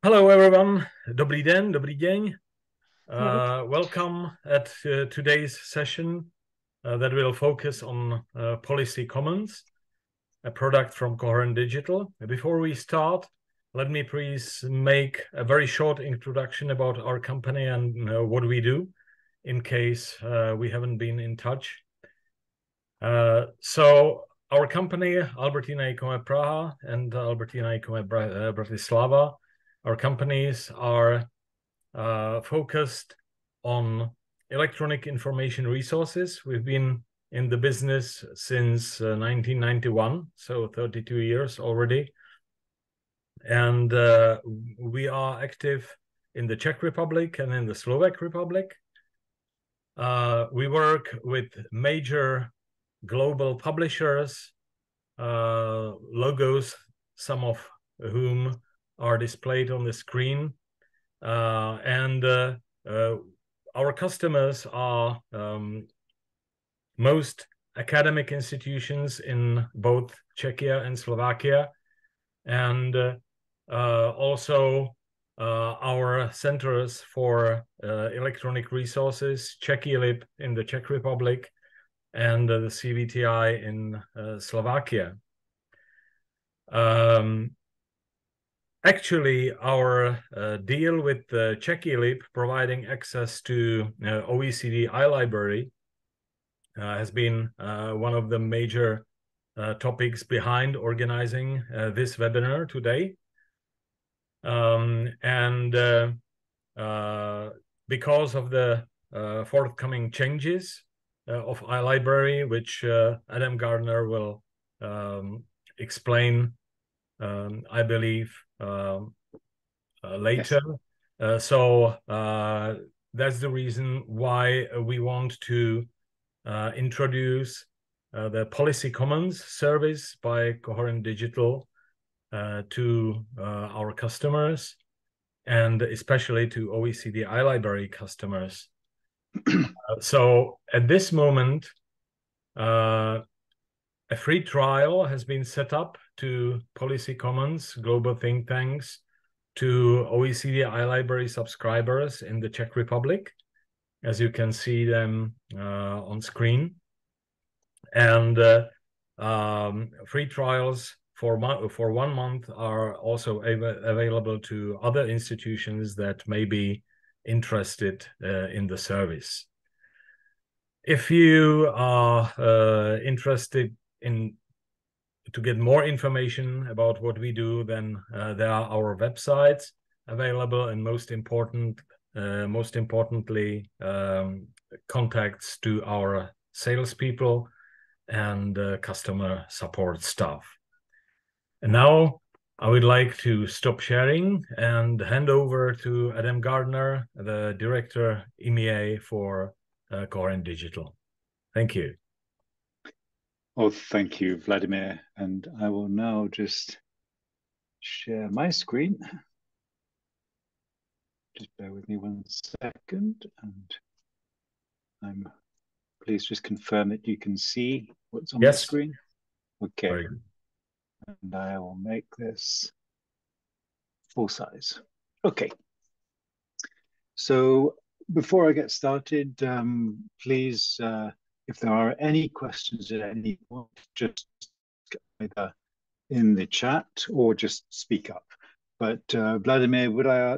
Hello everyone, dobrý den, dobrý deň. Welcome at today's session that will focus on Policy Commons, a product from Coherent Digital. Before we start, let me please make a very short introduction about our company and what we do, in case we haven't been in touch. So our company, Albertina e-commerce Praha and Albertina e-commerce Bratislava, our companies are focused on electronic information resources. We've been in the business since 1991, so 32 years already. And we are active in the Czech Republic and in the Slovak Republic. We work with major global publishers, logos, some of whom are displayed on the screen. And our customers are most academic institutions in both Czechia and Slovakia, and also our centers for electronic resources, čekýlib in the Czech Republic, and the CVTI in Slovakia. Actually, our deal with čekýlib, providing access to OECD iLibrary, has been one of the major topics behind organizing this webinar today. Because of the forthcoming changes of iLibrary, which Adam Gardner will explain, I believe, later. Yes. So that's the reason why we want to introduce the Policy Commons service by Coherent Digital to our customers, and especially to OECD iLibrary customers. So at this moment, a free trial has been set up to Policy Commons, global think tanks, to OECD iLibrary subscribers in the Czech Republic, as you can see them on screen. And free trials for 1 month are also available to other institutions that may be interested in the service. If you are interested to get more information about what we do, then there are our websites available, and most importantly, contacts to our salespeople and customer support staff. And now I would like to stop sharing and hand over to Adam Gardner, the Director EMEA for Coherent Digital. Thank you. Oh, thank you, Vladimir. And I will now just share my screen. Just bear with me 1 second. And please just confirm that you can see what's on the screen. Okay. Very good. And I will make this full size. Okay. So before I get started, please, if there are any questions at any point, just either in the chat or just speak up. But Vladimir,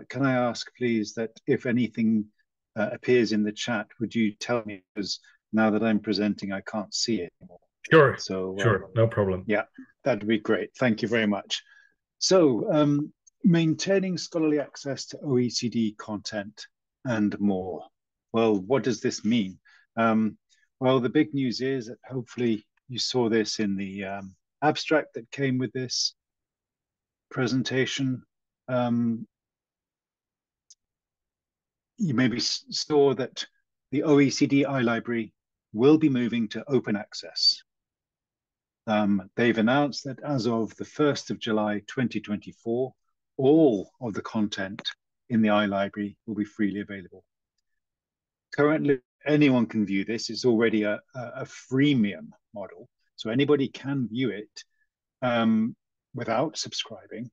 can I ask, please, that if anything appears in the chat, would you tell me? Because now that I'm presenting, I can't see it anymore. Sure. So sure, no problem. Yeah, that'd be great. Thank you very much. So maintaining scholarly access to OECD content and more. Well, what does this mean? Well, the big news is that hopefully you saw this in the abstract that came with this presentation. You maybe saw that the OECD iLibrary will be moving to open access. They've announced that as of the 1st of July 2024, all of the content in the iLibrary will be freely available. Currently, anyone can view this. It's already a freemium model, so anybody can view it without subscribing.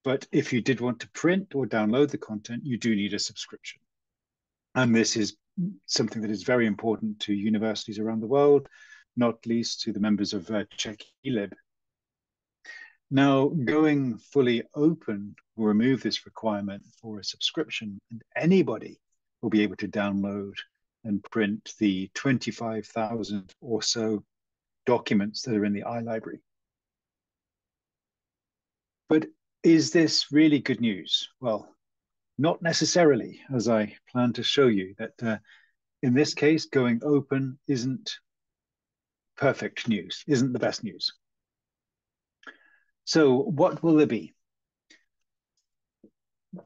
But if you did want to print or download the content, you do need a subscription. And this is something that is very important to universities around the world, not least to the members of Czech-eLib. Now, going fully open will remove this requirement for a subscription, and anybody will be able to download and print the 25,000 or so documents that are in the iLibrary. But is this really good news? Well, not necessarily, as I plan to show you that in this case, going open isn't perfect news, isn't the best news. So what will there be?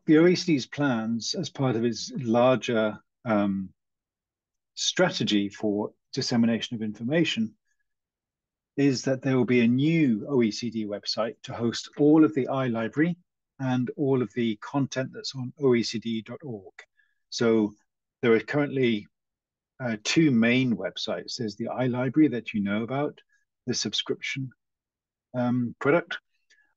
The OECD's plans, as part of its larger strategy for dissemination of information, is that there will be a new OECD website to host all of the iLibrary and all of the content that's on OECD.org. So there are currently two main websites. There's the iLibrary that you know about, the subscription product,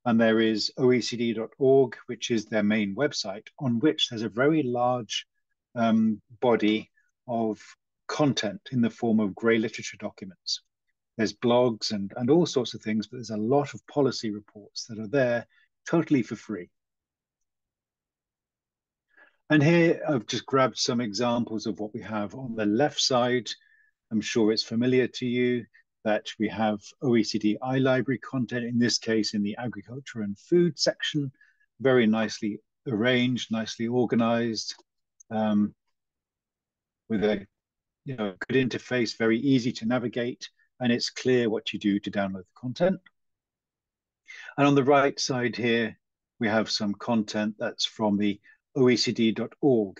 and there is OECD.org, which is their main website, on which there's a very large body of content in the form of grey literature documents. There's blogs and all sorts of things, but there's a lot of policy reports that are there totally for free. And here I've just grabbed some examples of what we have on the left side. I'm sure it's familiar to you that we have OECD iLibrary content, in this case in the agriculture and food section, very nicely arranged, nicely organized, with a good interface, very easy to navigate, and it's clear what you do to download the content. And on the right side here, we have some content that's from the OECD.org,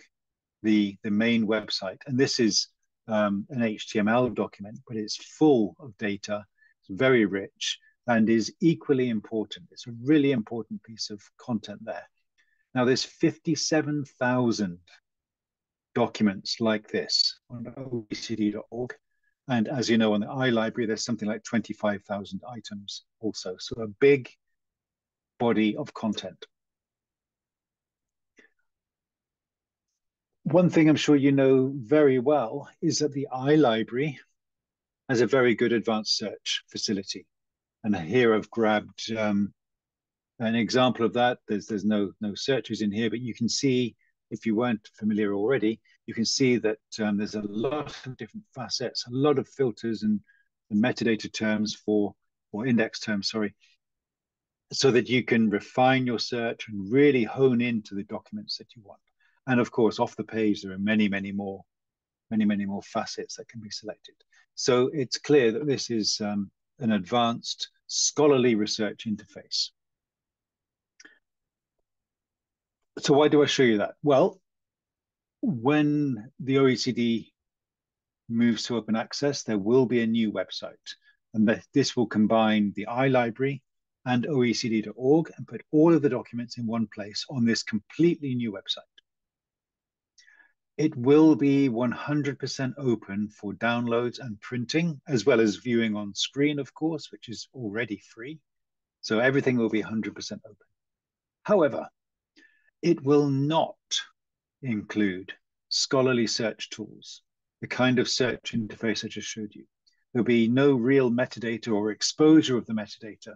the main website. And this is an HTML document, but it's full of data. It's very rich and is equally important. It's a really important piece of content there. Now, there's 57,000 documents like this on OECD.org. And as you know, on the iLibrary, there's something like 25,000 items also. So a big body of content. One thing I'm sure you know very well is that the iLibrary has a very good advanced search facility. And here I've grabbed an example of that. There's no searches in here, but you can see, if you weren't familiar already, you can see that there's a lot of different facets, a lot of filters and metadata terms or index terms, sorry, so that you can refine your search and really hone into the documents that you want. And of course, off the page, there are many more facets that can be selected. So it's clear that this is an advanced scholarly research interface. So why do I show you that? Well, when the OECD moves to open access, there will be a new website, and this will combine the iLibrary and OECD.org and put all of the documents in one place on this completely new website. It will be 100% open for downloads and printing, as well as viewing on screen, of course, which is already free. So everything will be 100% open. However, it will not include scholarly search tools, the kind of search interface I just showed you. There'll be no real metadata or exposure of the metadata.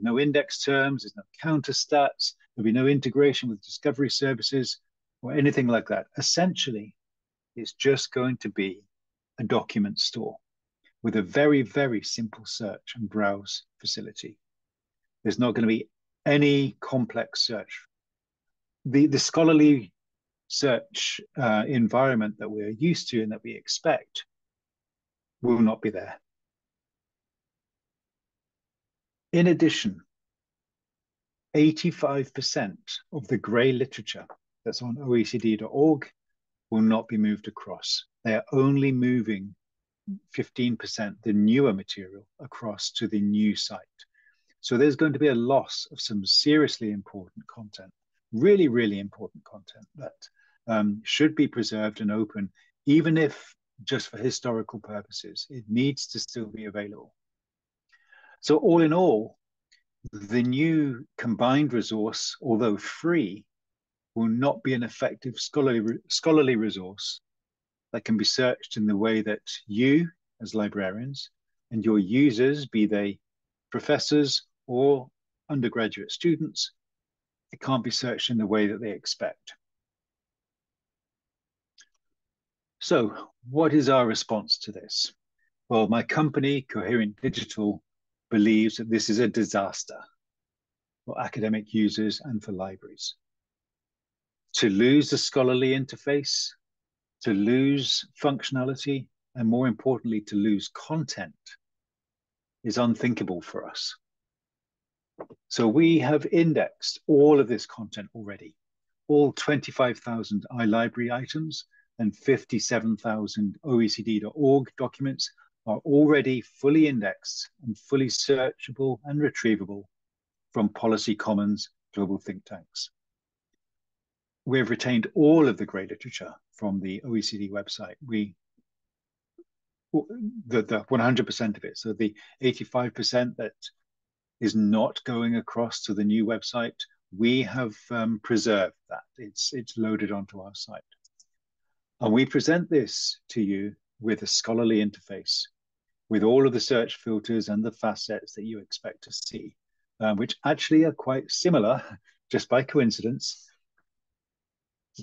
No index terms, there's no counter stats, there'll be no integration with discovery services or anything like that. Essentially, it's just going to be a document store with a very, very simple search and browse facility. There's not going to be any complex search. The scholarly search environment that we're used to and that we expect will not be there. In addition, 85% of the grey literature that's on OECD.org will not be moved across. They are only moving 15%, the newer material, across to the new site. So there's going to be a loss of some seriously important content, really, really important content that should be preserved and open, even if just for historical purposes. It needs to still be available. So all in all, The new combined resource, although free, will not be an effective scholarly resource that can be searched in the way that you, as librarians, and your users, be they professors or undergraduate students, it can't be searched in the way that they expect. So what is our response to this? Well, my company, Coherent Digital, believes that this is a disaster for academic users and for libraries. To lose the scholarly interface, to lose functionality, and more importantly, to lose content is unthinkable for us. So we have indexed all of this content already. All 25,000 iLibrary items and 57,000 OECD.org documents are already fully indexed and fully searchable and retrievable from Policy Commons global think tanks. We have retained all of the grey literature from the OECD website. The 100% of it. So the 85% that is not going across to the new website, we have preserved that. It's loaded onto our site. And we present this to you with a scholarly interface, with all of the search filters and the facets that you expect to see, which actually are quite similar, just by coincidence,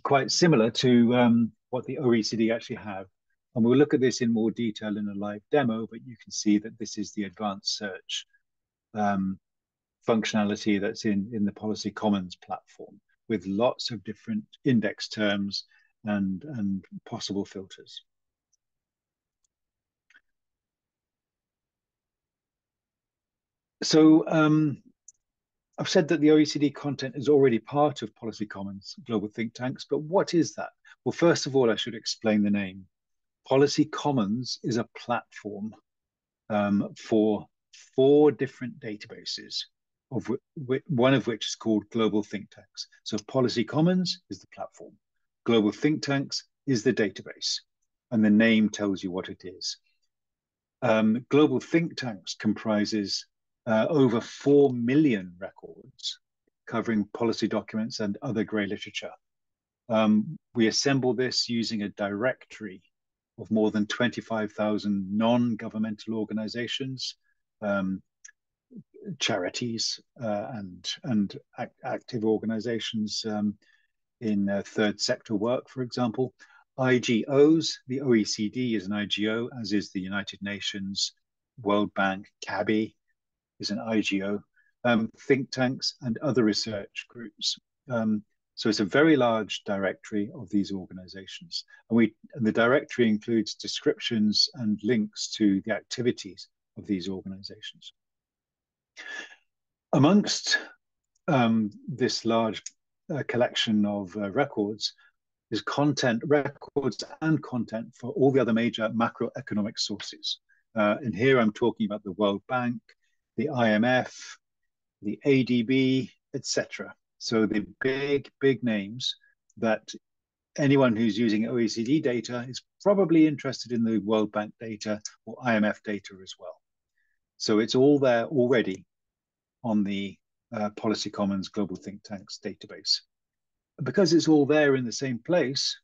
quite similar to what the OECD actually have. And we'll look at this in more detail in a live demo, but you can see that this is the advanced search functionality that's in the Policy Commons platform, with lots of different index terms and possible filters. So I've said that the OECD content is already part of Policy Commons global think tanks, but what is that? Well, first of all, I should explain the name. Policy Commons is a platform for 4 different databases, one of which is called global think tanks. So Policy Commons is the platform. Global think tanks is the database, and the name tells you what it is. Global think tanks comprises over 4 million records covering policy documents and other grey literature. We assemble this using a directory of more than 25,000 non-governmental organizations, charities, and active organizations in third sector work, for example. IGOs, the OECD is an IGO, as is the United Nations, World Bank, CABI is an IGO, think tanks and other research groups. So it's a very large directory of these organizations. And the directory includes descriptions and links to the activities of these organizations. Amongst this large collection of records is records and content for all the other major macroeconomic sources. And here I'm talking about the World Bank, the IMF, the ADB, etc. So the big names that anyone who's using OECD data is probably interested in the World Bank data or IMF data as well. So it's all there already on the Policy Commons Global Think Tanks database. Because it's all there in the same place,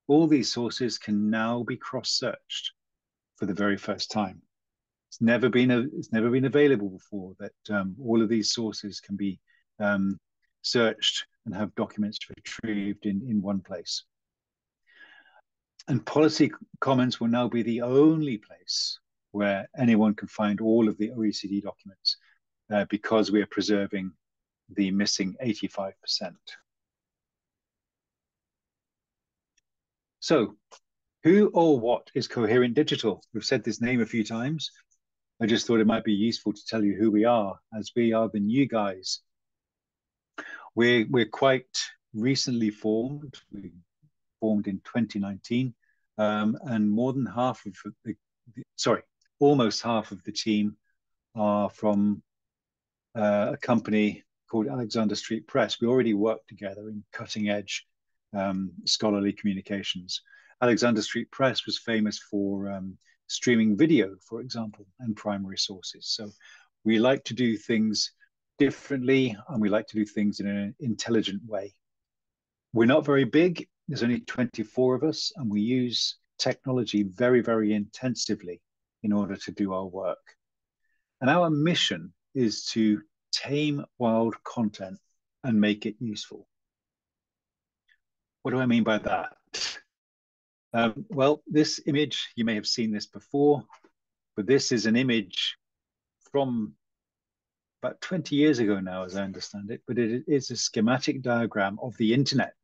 all these sources can now be cross-searched for the very first time. It's never been available before that all of these sources can be searched and have documents retrieved in one place. And Policy Commons will now be the only place where anyone can find all of the OECD documents because we are preserving the missing 85%. So who or what is Coherent Digital? We've said this name a few times. I just thought it might be useful to tell you who we are, as we are the new guys. We're quite recently formed. We formed in 2019, and more than half of almost half of the team are from a company called Alexander Street Press. We already work together in cutting edge scholarly communications. Alexander Street Press was famous for streaming video, for example, and primary sources. So we like to do things differently, and we like to do things in an intelligent way. We're not very big. There's only 24 of us, and we use technology very, very intensively in order to do our work. And our mission is to tame wild content and make it useful. What do I mean by that? Well, this image, you may have seen this before, but this is an image from about 20 years ago now, as I understand it, but it is a schematic diagram of the internet.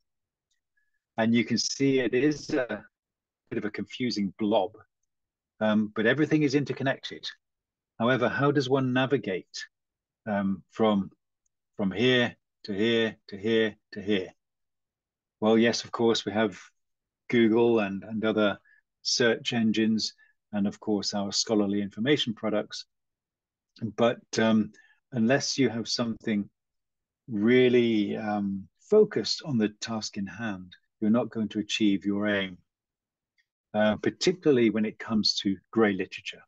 And you can see it is a bit of a confusing blob, but everything is interconnected. However, how does one navigate from here to here to here to here? Well, yes, of course, we have Google and other search engines, and of course, our scholarly information products. But unless you have something really focused on the task in hand, you're not going to achieve your aim, particularly when it comes to grey literature.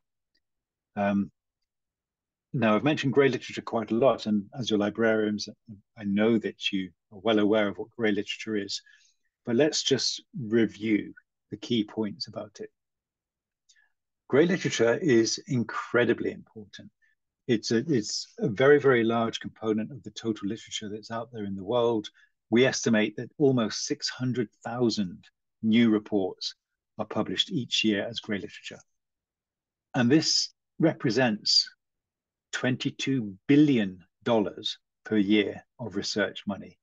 Now, I've mentioned grey literature quite a lot, and as your librarians, I know that you are well aware of what grey literature is, but let's just review the key points about it. Grey literature is incredibly important. It's a very, very large component of the total literature that's out there in the world. We estimate that almost 600,000 new reports are published each year as grey literature. And this represents $22 billion per year of research money.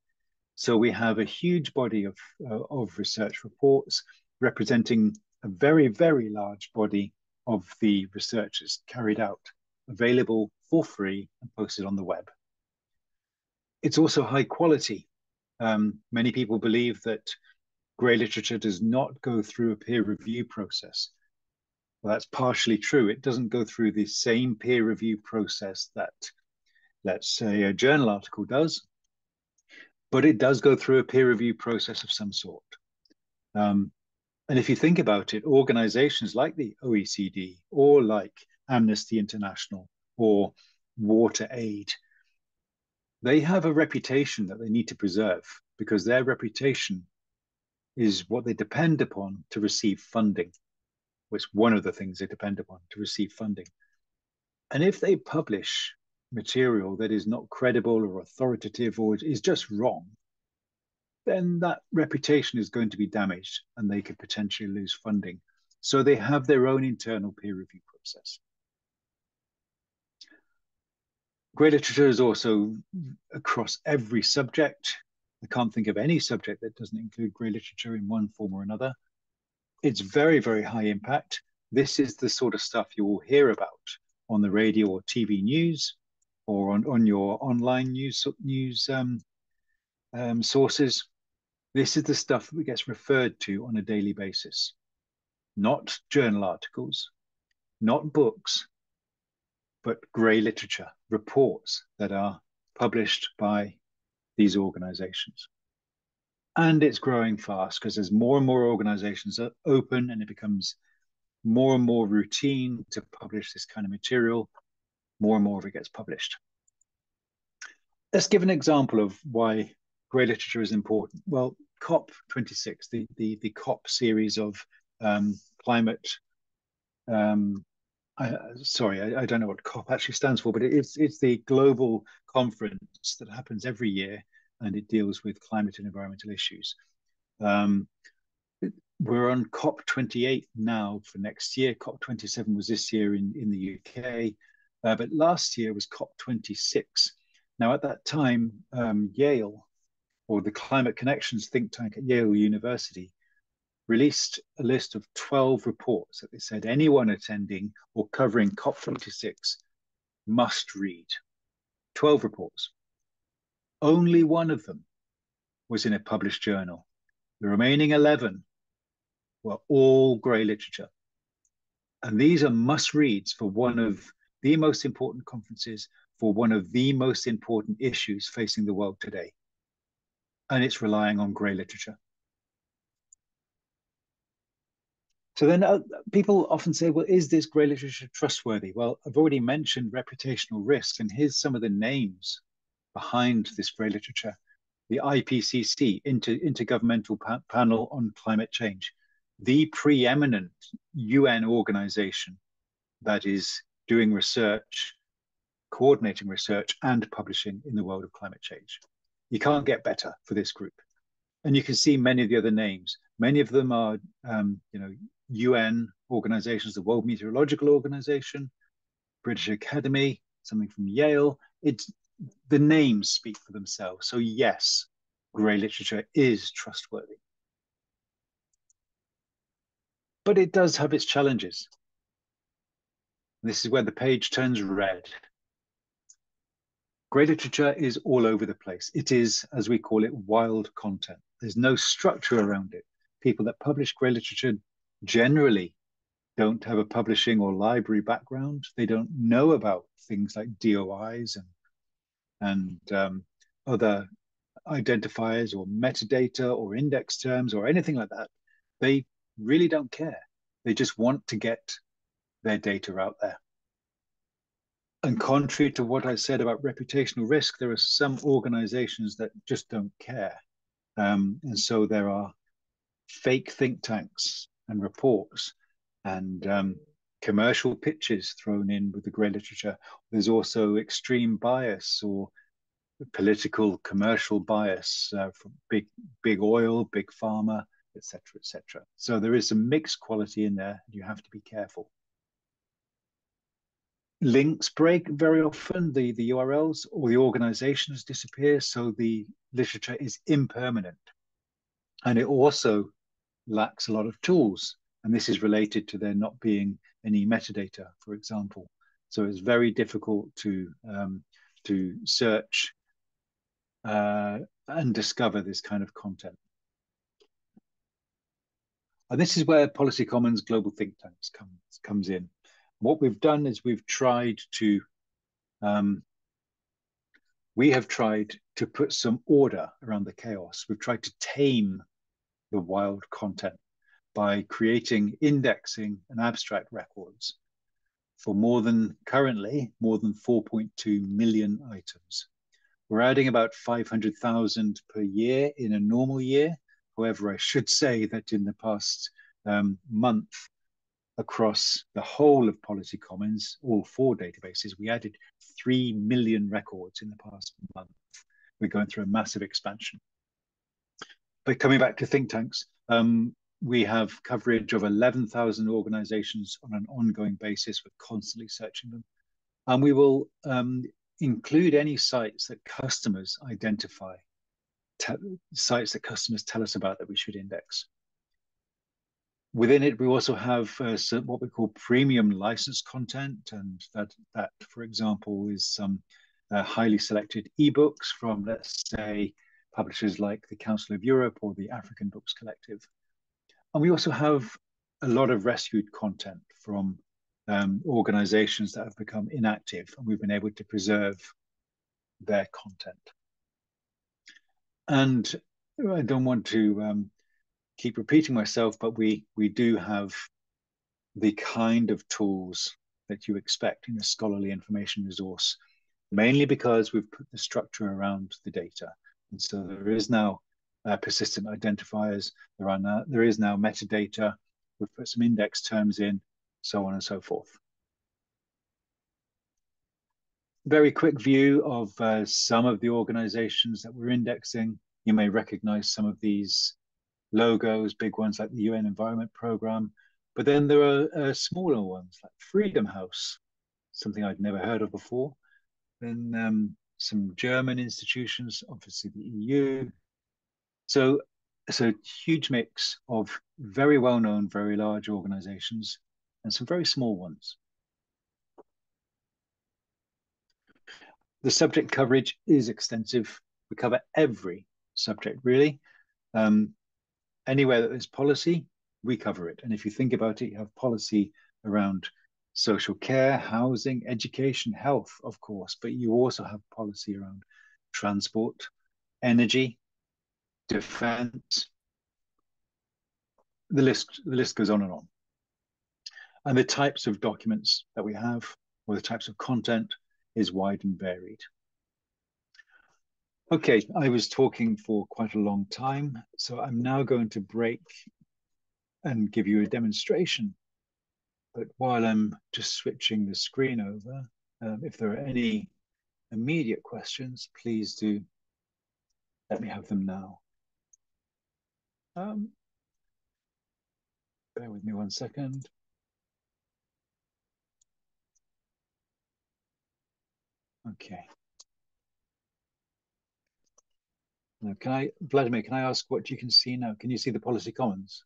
So we have a huge body of research reports representing a very, very large body of the research carried out, available for free and posted on the web. It's also high quality. Many people believe that grey literature does not go through a peer review process. Well, that's partially true. It doesn't go through the same peer review process that, let's say, a journal article does, but it does go through a peer review process of some sort. And if you think about it, organizations like the OECD or like Amnesty International or WaterAid, they have a reputation that they need to preserve because their reputation is what they depend upon to receive funding. It's one of the things they depend upon to receive funding. And if they publish material that is not credible or authoritative or is just wrong, then that reputation is going to be damaged and they could potentially lose funding. So they have their own internal peer review process. Grey literature is also across every subject. I can't think of any subject that doesn't include grey literature in one form or another. It's very, very high impact. This is the sort of stuff you will hear about on the radio or TV news or on your online news sources. This is the stuff that gets referred to on a daily basis. Not journal articles, not books, but grey literature, reports that are published by these organizations. And it's growing fast because as more and more organizations are open and it becomes more and more routine to publish this kind of material, more and more of it gets published. Let's give an example of why grey literature is important. Well, COP26, the COP series of climate, I don't know what COP actually stands for, but it's the global conference that happens every year, and it deals with climate and environmental issues. We're on COP28 now for next year. COP27 was this year in the UK, but last year was COP26. Now, at that time, Yale, or the Climate Connections think tank at Yale University, released a list of 12 reports that they said anyone attending or covering COP26 must read. 12 reports. Only one of them was in a published journal. The remaining 11 were all grey literature. And these are must-reads for one of the most important conferences, for one of the most important issues facing the world today. And it's relying on grey literature. So then people often say, well, is this grey literature trustworthy? Well, I've already mentioned reputational risks, and here's some of the names behind this grey literature, the IPCC, Intergovernmental Panel on Climate Change, the preeminent UN organization that is doing research, coordinating research and publishing in the world of climate change. You can't get better for this group. And you can see many of the other names. Many of them are, UN organizations, the World Meteorological Organization, British Academy, something from Yale. The names speak for themselves. So yes, grey literature is trustworthy. But it does have its challenges. This is where the page turns red. Grey literature is all over the place. It is, as we call it, wild content. There's no structure around it. People that publish grey literature generally don't have a publishing or library background. They don't know about things like DOIs and other identifiers or metadata or index terms or anything like that. They really don't care. They just want to get their data out there. And contrary to what I said about reputational risk, there are some organizations that just don't care. And so there are fake think tanks and reports and commercial pitches thrown in with the grey literature. There's also extreme bias or political commercial bias from big oil, big pharma, etc., etc. So there is some mixed quality in there, and you have to be careful. Links break very often, the URLs or the organizations disappear, so the literature is impermanent. And it also lacks a lot of tools, and this is related to there not being any metadata, for example. So it's very difficult to search and discover this kind of content. And this is where Policy Commons Global Think Tanks comes in. What we've done is we have tried to put some order around the chaos. We've tried to tame the wild content by creating indexing and abstract records for currently more than 4.2 million items. We're adding about 500,000 per year in a normal year. However, I should say that in the past month, across the whole of Policy Commons, all 4 databases, we added 3 million records in the past month. We're going through a massive expansion. But coming back to think tanks, we have coverage of 11,000 organizations on an ongoing basis. We're constantly searching them. And we will include any sites that customers identify, sites that customers tell us about that we should index. Within it, we also have what we call premium licensed content, and that, for example, is some highly selected ebooks from, let's say, publishers like the Council of Europe or the African Books Collective. And we also have a lot of rescued content from organizations that have become inactive, and we've been able to preserve their content. And I don't want to keep repeating myself, but we do have the kind of tools that you expect in a scholarly information resource, mainly because we've put the structure around the data. And so there is now persistent identifiers, there is now metadata, we've put some index terms in, so on and so forth. Very quick view of some of the organizations that we're indexing. You may recognize some of these logos, big ones like the UN Environment Programme, but then there are smaller ones like Freedom House, something I'd never heard of before. Then some German institutions, obviously the EU. So it's a huge mix of very well-known, very large organizations and some very small ones. The subject coverage is extensive. We cover every subject, really. Anywhere that there's policy, we cover it. And if you think about it, you have policy around social care, housing, education, health, of course, but you also have policy around transport, energy, defense. The list goes on and on. And the types of documents that we have, or the types of content, is wide and varied. Okay, I was talking for quite a long time, so I'm now going to break and give you a demonstration. But while I'm just switching the screen over, if there are any immediate questions, please do let me have them now. Bear with me 1 second. Okay. Now, Vladimir, can I ask what you can see now? Can you see the policy commons?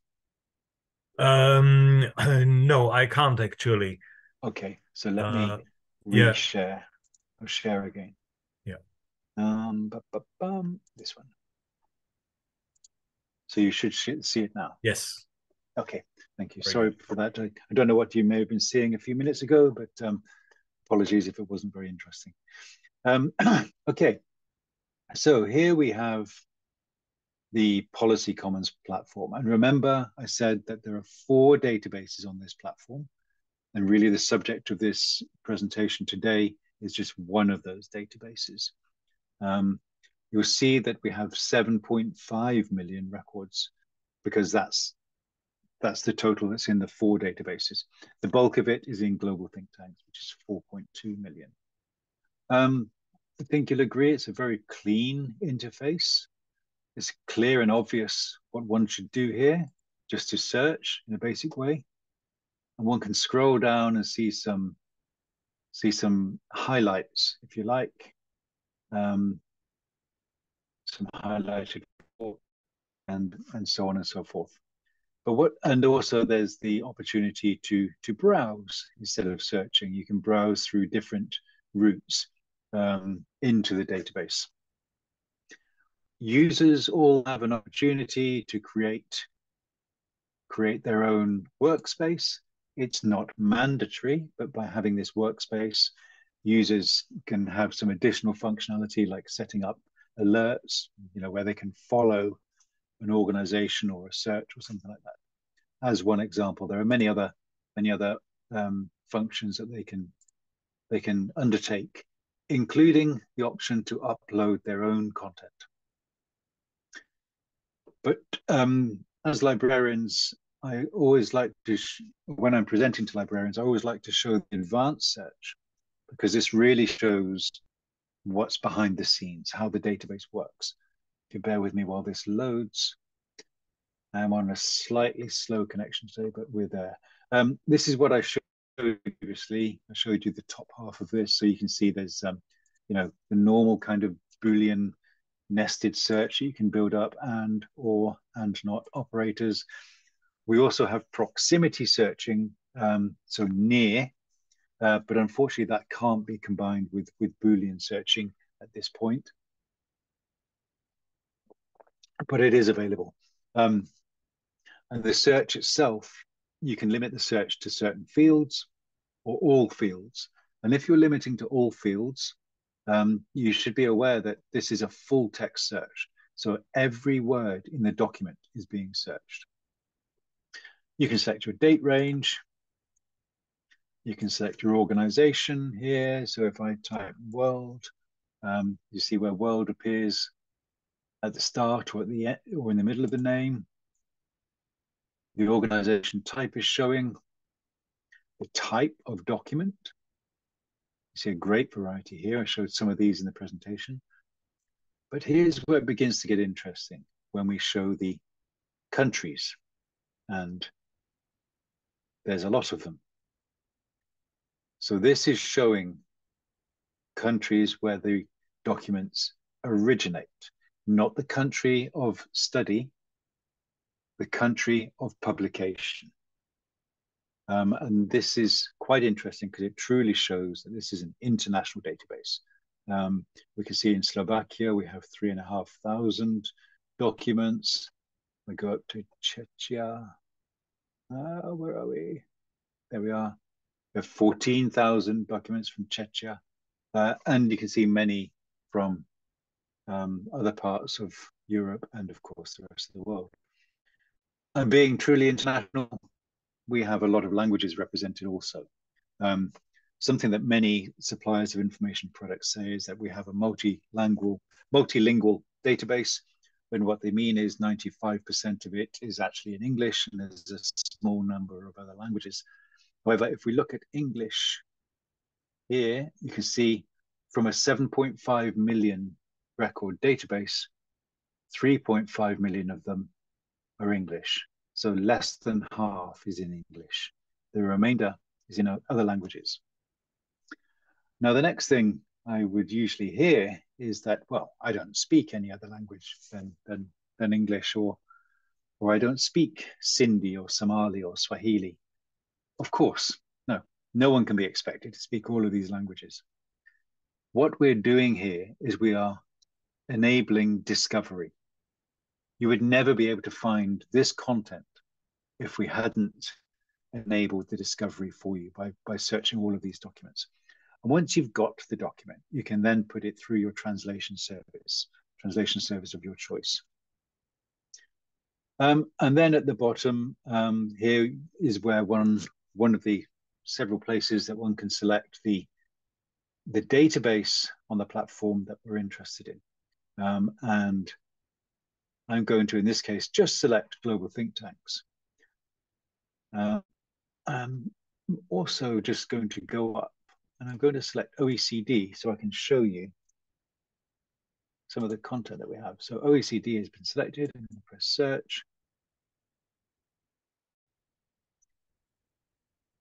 No, I can't actually. Okay, so let me yeah. reshare. I'll share again. Yeah. This one. So you should see it now. Yes. Okay, thank you. Very Sorry good. for that. I don't know what you may have been seeing a few minutes ago, but apologies if it wasn't very interesting. Okay, so here we have the Policy Commons platform. And remember, I said that there are 4 databases on this platform. And really the subject of this presentation today is just one of those databases. You'll see that we have 7.5 million records because that's the total that's in the 4 databases. The bulk of it is in global think tanks, which is 4.2 million. I think you'll agree it's a very clean interface. It's clear and obvious what one should do here, just to search in a basic way. And one can scroll down and see some highlights, if you like. Some highlighted and so on and so forth. And also there's the opportunity to browse instead of searching. You can browse through different routes into the database. Users all have an opportunity to create their own workspace. It's not mandatory, but by having this workspace, users can have some additional functionality like setting up alerts, where they can follow an organization or a search or something like that. As one example, there are many other functions that they can undertake, including the option to upload their own content. But as librarians, I always like to, when I'm presenting to librarians, I always like to show the advanced search, because this really shows what's behind the scenes, how the database works. If you bear with me while this loads. I'm on a slightly slow connection today, but we're there. This is what I showed you previously. I showed you the top half of this, so you can see there's the normal kind of Boolean nested search you can build up and not operators. We also have proximity searching, so near, but unfortunately that can't be combined with Boolean searching at this point. But it is available. And the search itself, you can limit the search to certain fields or all fields. And if you're limiting to all fields, you should be aware that this is a full text search. So every word in the document is being searched. You can select your date range. You can select your organization here. So if I type world, you see where world appears at the start or at the end or in the middle of the name. The organization type is showing the type of document. You see a great variety here. I showed some of these in the presentation. But here's where it begins to get interesting, when we show the countries, and there's a lot of them. So this is showing countries where the documents originate, not the country of study, the country of publication. And this is quite interesting because it truly shows that this is an international database. We can see in Slovakia, we have 3,500 documents. We go up to Czechia. Where are we? There we are. We have 14,000 documents from Czechia. And you can see many from other parts of Europe and, of course, the rest of the world. And being truly international, we have a lot of languages represented also. something that many suppliers of information products say is that we have a multilingual database, when what they mean is 95% of it is actually in English and there's a small number of other languages. However, if we look at English here, you can see from a 7.5 million record database, 3.5 million of them are English. So less than half is in English. The remainder is in other languages. Now, the next thing I would usually hear is that, well, I don't speak any other language than English, or I don't speak Sindhi or Somali or Swahili. Of course, no one can be expected to speak all of these languages. What we're doing here is we are enabling discovery. You would never be able to find this content if we hadn't enabled the discovery for you by searching all of these documents. And once you've got the document, you can then put it through your translation service of your choice. And then at the bottom, here is where one of the several places that one can select the database on the platform that we're interested in. And I'm going to, in this case, just select global think tanks. I'm also just going to go up and I'm going to select OECD so I can show you some of the content that we have. So OECD has been selected. I'm going to press search.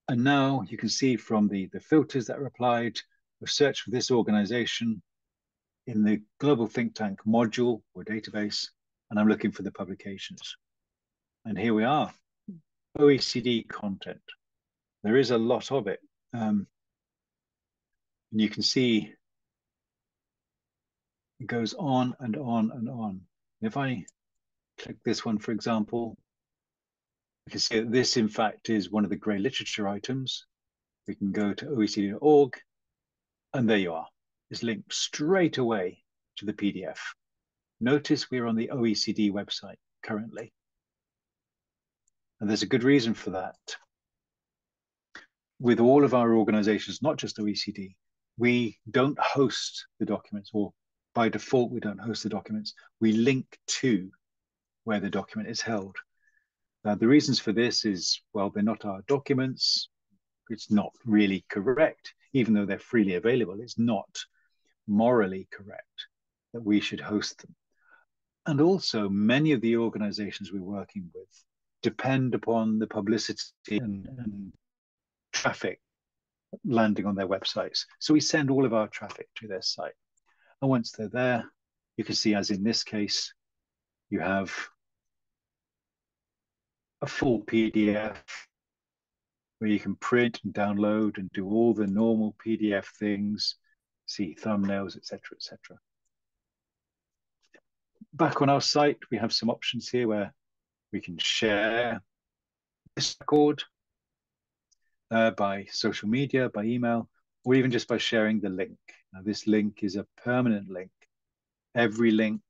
And now you can see from the filters that are applied, we've searched for this organization in the global think tank module or database, and I'm looking for the publications. And here we are, OECD content. There is a lot of it. And you can see it goes on and on and on. If I click this one, for example, you can see that this, in fact, is one of the grey literature items. We can go to OECD.org, and there you are. It's linked straight away to the PDF. Notice we're on the OECD website currently. And there's a good reason for that. With all of our organizations, not just OECD, we don't host the documents, or by default, we don't host the documents. We link to where the document is held. The reasons for this is, well, they're not our documents. It's not really correct, even though they're freely available. It's not morally correct that we should host them. And also, many of the organizations we're working with depend upon the publicity and traffic landing on their websites. So we send all of our traffic to their site. And once they're there, you can see, as in this case, you have a full PDF where you can print and download and do all the normal PDF things, see thumbnails, etc., etc. Back on our site, we have some options here where we can share this record by social media, by email, or even just by sharing the link. Now, this link is a permanent link. Every link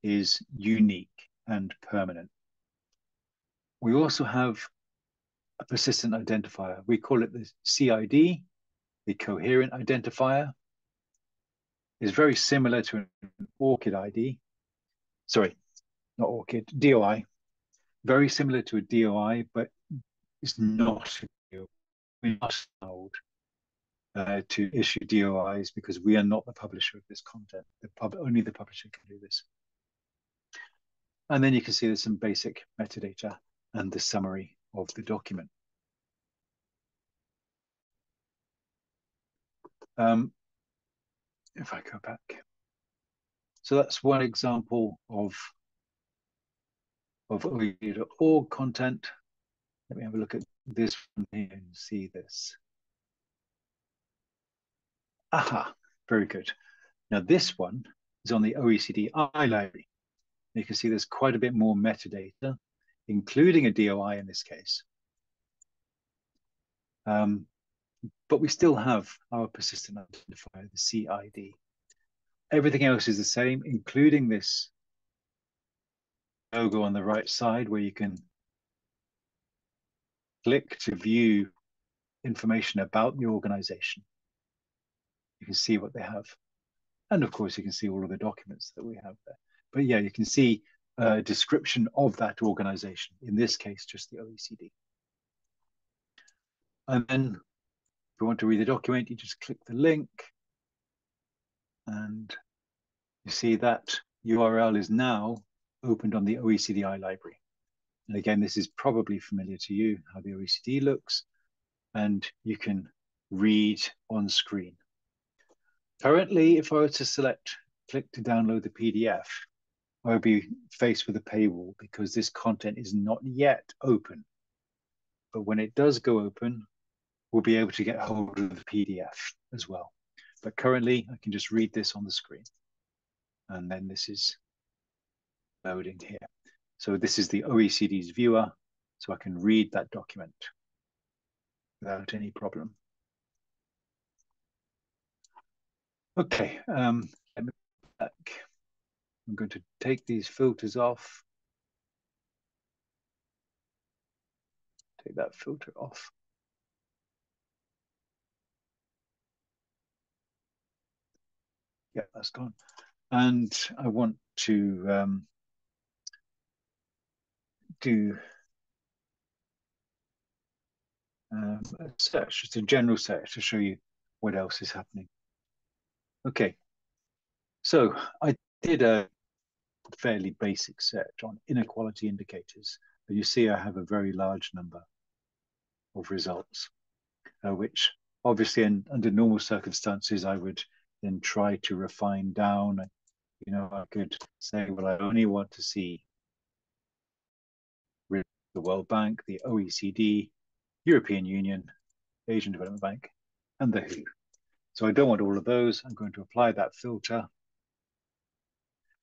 is unique and permanent. We also have a persistent identifier. We call it the CID, the coherent identifier. It's very similar to an ORCID ID. Sorry, not ORCID, DOI. Very similar to a DOI, but it's not a DOI. We're not allowed to issue DOIs because we are not the publisher of this content. Only the publisher can do this. And then you can see there's some basic metadata and the summary of the document. If I go back. So that's one example of OECD.org content. Let me have a look at this one here and see this. Aha, very good. Now this one is on the OECD iLibrary. You can see there's quite a bit more metadata, including a DOI in this case. But we still have our persistent identifier, the CID. Everything else is the same, including this logo on the right side where you can click to view information about the organization. You can see what they have. And of course, you can see all of the documents that we have there. But yeah, you can see a description of that organization. In this case, just the OECD. And then if you want to read the document, you just click the link. And you see that URL is now opened on the OECD iLibrary. And again, this is probably familiar to you, how the OECD looks. And you can read on screen. Currently, if I were to click to download the PDF, I would be faced with a paywall because this content is not yet open. But when it does go open, we'll be able to get hold of the PDF as well. But currently, I can just read this on the screen. And then this is loading here. So this is the OECD's viewer, so I can read that document without any problem. Okay, let me go back. I'm going to take these filters off. Take that filter off. Yeah, that's gone. And I want to do a search, just a general search to show you what else is happening. Okay, so I did a fairly basic search on inequality indicators. But you see I have a very large number of results, which obviously under normal circumstances, I would then try to refine down. You know, I could say, well, I only want to see the World Bank, the OECD, European Union, Asian Development Bank, and the WHO. So I don't want all of those. I'm going to apply that filter.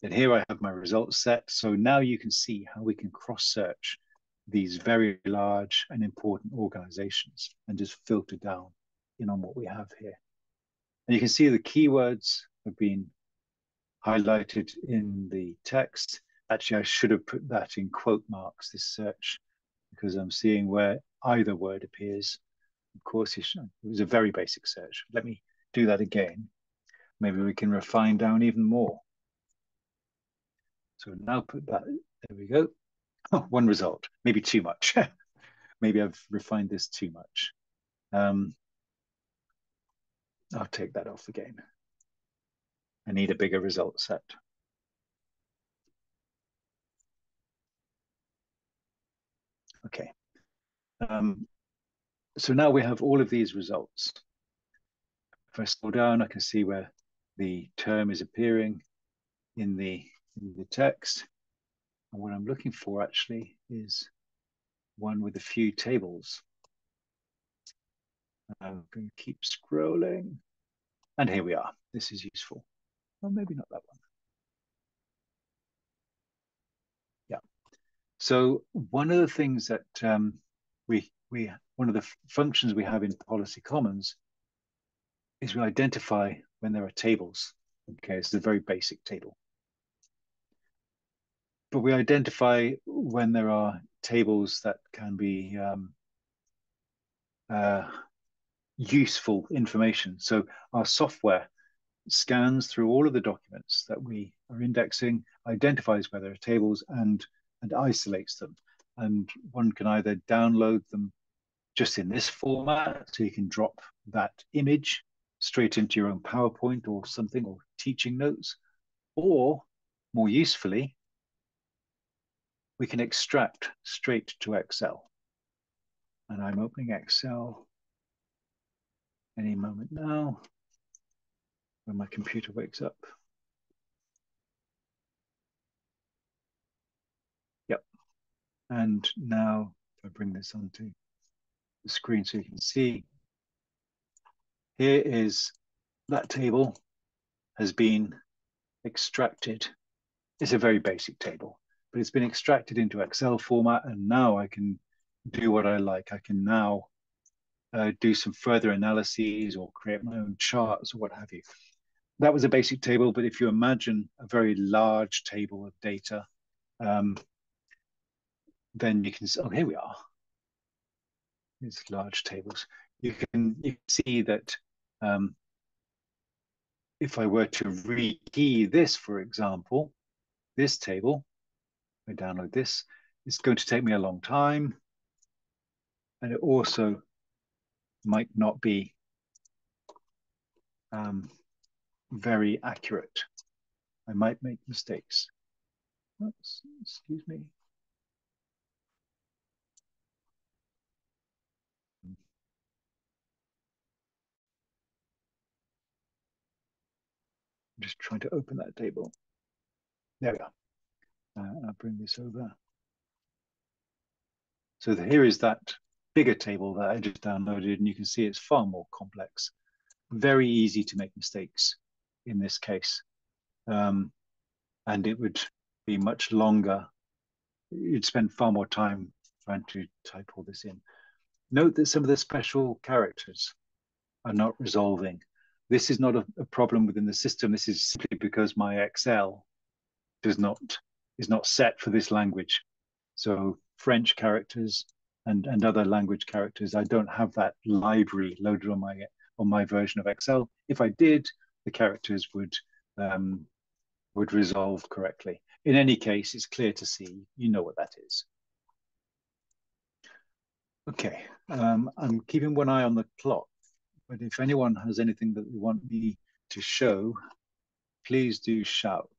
Then here I have my results set. So now you can see how we can cross-search these very large and important organizations and just filter down in on what we have here. And you can see the keywords have been highlighted in the text. Actually, I should have put that in quote marks, this search, because I'm seeing where either word appears. Of course, it was a very basic search. Let me do that again. Maybe we can refine down even more. So now put that, there we go. Oh, one result, maybe too much. Maybe I've refined this too much. I'll take that off again. I need a bigger result set. Okay. So now we have all of these results. If I scroll down, I can see where the term is appearing in the text. And what I'm looking for actually is one with a few tables. I'm going to keep scrolling. And here we are. This is useful. Well, maybe not that one. Yeah. So one of the things that one of the functions we have in Policy Commons is we identify when there are tables. Okay, it's a very basic table. But we identify when there are tables that can be useful information. So our software scans through all of the documents that we are indexing, identifies where there are tables and isolates them. And one can either download them just in this format, so you can drop that image straight into your own PowerPoint or something, or teaching notes, or more usefully, we can extract straight to Excel. And I'm opening Excel any moment now when my computer wakes up. Yep. And now if I bring this onto the screen so you can see, here is that table has been extracted. It's a very basic table, but it's been extracted into Excel format, and now I can do what I like. I can now do some further analyses or create my own charts or what have you. That was a basic table, but if you imagine a very large table of data, then you can, oh, here we are. These large tables. you can see that if I were to rekey this, for example, this table, I download this, it's going to take me a long time. And it also might not be very accurate. I might make mistakes. Oops, excuse me. I'm just trying to open that table. There we are. I'll bring this over. So here is that bigger table that I just downloaded, and you can see it's far more complex. Very easy to make mistakes in this case. And it would be much longer. You'd spend far more time trying to type all this in. Note that some of the special characters are not resolving. This is not a problem within the system. This is simply because my Excel is not set for this language. So French characters and other language characters, I don't have that library loaded on my version of Excel. If I did, the characters would resolve correctly. In any case, it's clear to see, you know what that is. Okay, I'm keeping one eye on the clock, but if anyone has anything that they want me to show, please do shout.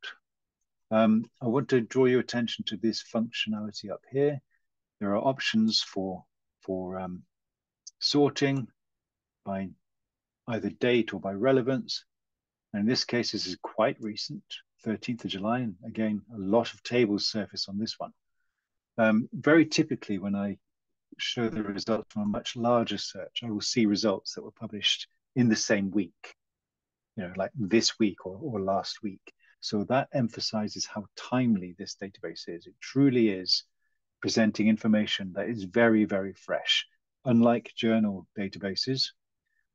I want to draw your attention to this functionality up here. There are options for sorting by either date or by relevance. And in this case, this is quite recent, 13th of July. And again, a lot of tables surface on this one. Very typically, when I show the results from a much larger search, I will see results that were published in the same week, you know, like this week or last week. So that emphasizes how timely this database is. It truly is presenting information that is very, very fresh. Unlike journal databases,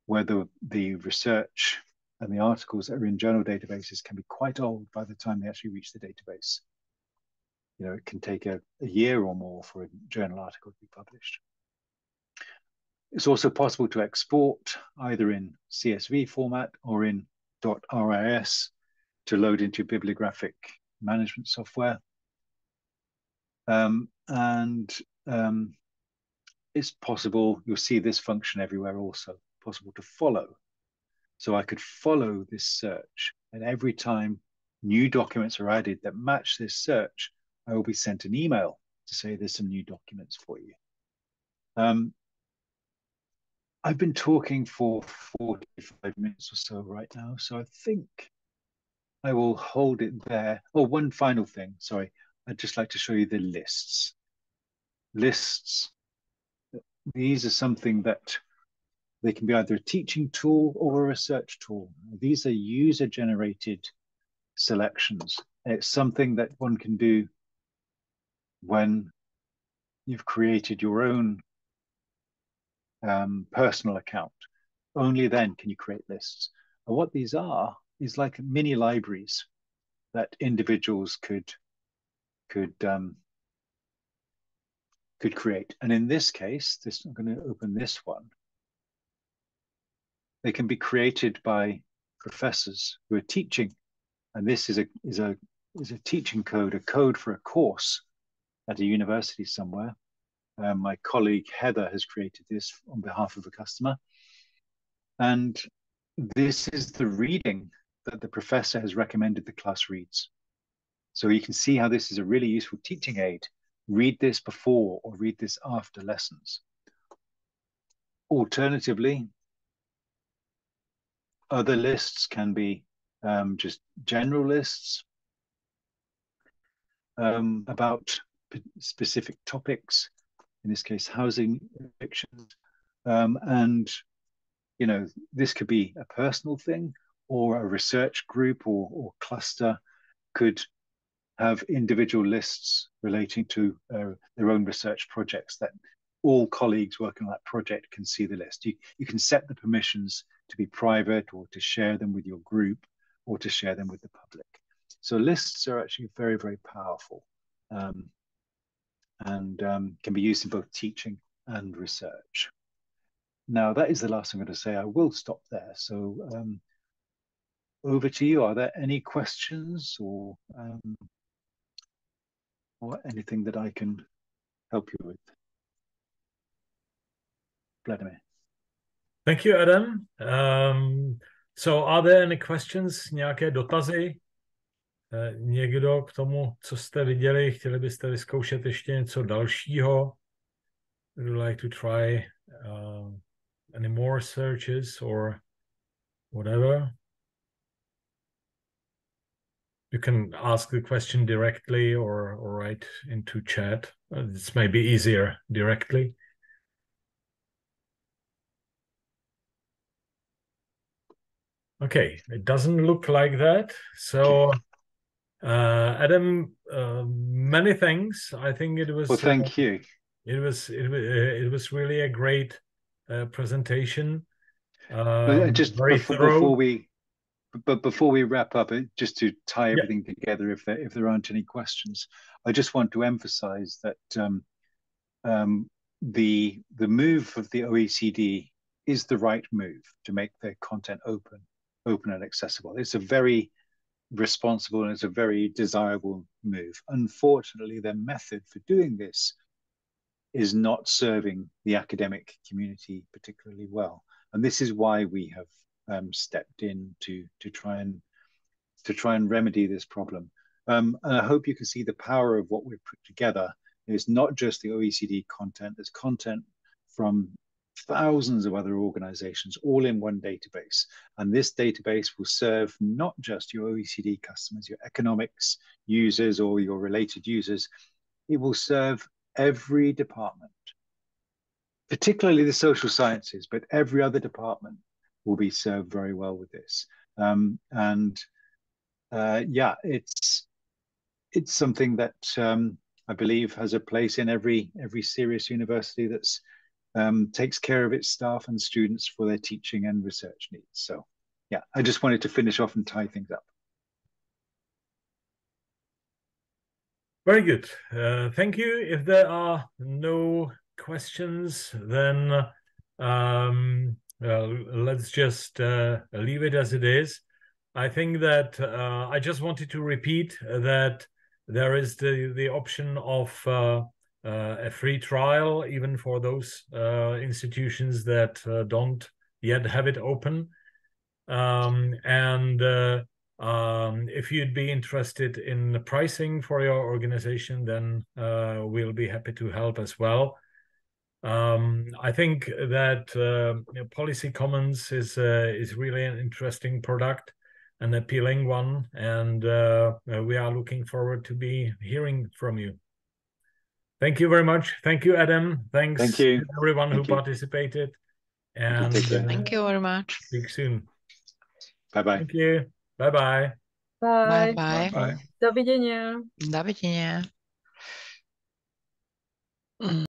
where the research and the articles that are in journal databases can be quite old by the time they actually reach the database. You know, it can take a year or more for a journal article to be published. It's also possible to export either in CSV format or in .ris to load into bibliographic management software. It's possible, you'll see this function everywhere also, possible to follow. So I could follow this search, and every time new documents are added that match this search, I will be sent an email to say there's some new documents for you. I've been talking for 45 minutes or so right now, so I think I will hold it there. Oh, one final thing, sorry. I'd just like to show you the lists. Lists, these are something that they can be either a teaching tool or a research tool. These are user-generated selections. It's something that one can do when you've created your own personal account. Only then can you create lists. And what these are is like mini libraries that individuals could create. And in this case, I'm going to open this one. They can be created by professors who are teaching, and this is a teaching code, a code for a course at a university somewhere. My colleague Heather has created this on behalf of a customer, and this is the reading that the professor has recommended the class reads. So you can see how this is a really useful teaching aid. Read this before or read this after lessons. Alternatively, other lists can be just general lists about specific topics, in this case, housing evictions. And, you know, this could be a personal thing, or a research group or cluster could have individual lists relating to their own research projects that all colleagues working on that project can see the list. You can set the permissions to be private, or to share them with your group, or to share them with the public. So lists are actually very, very powerful and can be used in both teaching and research. now that is the last thing I'm going to say. I will stop there. So over to you. Are there any questions or anything that I can help you with? Vladimir. Thank you, Adam. So are there any questions, nějaké dotazy? Někdo k tomu, co jste viděli, chtěli byste vyzkoušet ještě něco dalšího? Would you like to try any more searches or whatever? You can ask the question directly or write into chat. It's maybe easier directly. Okay, it doesn't look like that. So, Adam, many thanks. I think it was. Well, thank you. It was really a great presentation. Just very thorough. before we wrap up, just to tie everything together, if there aren't any questions, I just want to emphasize that the move of the OECD is the right move to make their content open and accessible. It's a very responsible and it's a very desirable move. Unfortunately, their method for doing this is not serving the academic community particularly well, and this is why we have stepped in to try and remedy this problem. And I hope you can see the power of what we've put together. It's not just the OECD content. There's content from thousands of other organizations all in one database, and this database will serve not just your OECD customers, your economics users or your related users. It will serve every department, particularly the social sciences, but every other department will be served very well with this. It's something that I believe has a place in every serious university that's takes care of its staff and students for their teaching and research needs. So yeah, I just wanted to finish off and tie things up. Very good. Thank you. If there are no questions, then let's just leave it as it is. I think that I just wanted to repeat that there is the option of a free trial, even for those institutions that don't yet have it open. If you'd be interested in the pricing for your organization, then we'll be happy to help as well. I think that Policy Commons is really an interesting product, an appealing one, and we are looking forward to be hearing from you. Thank you very much. Thank you, Adam. Thanks to everyone who participated. And thank you very much. Speak soon. Bye-bye. Thank you. Bye-bye. Bye. Bye. Doviděně. Doviděně.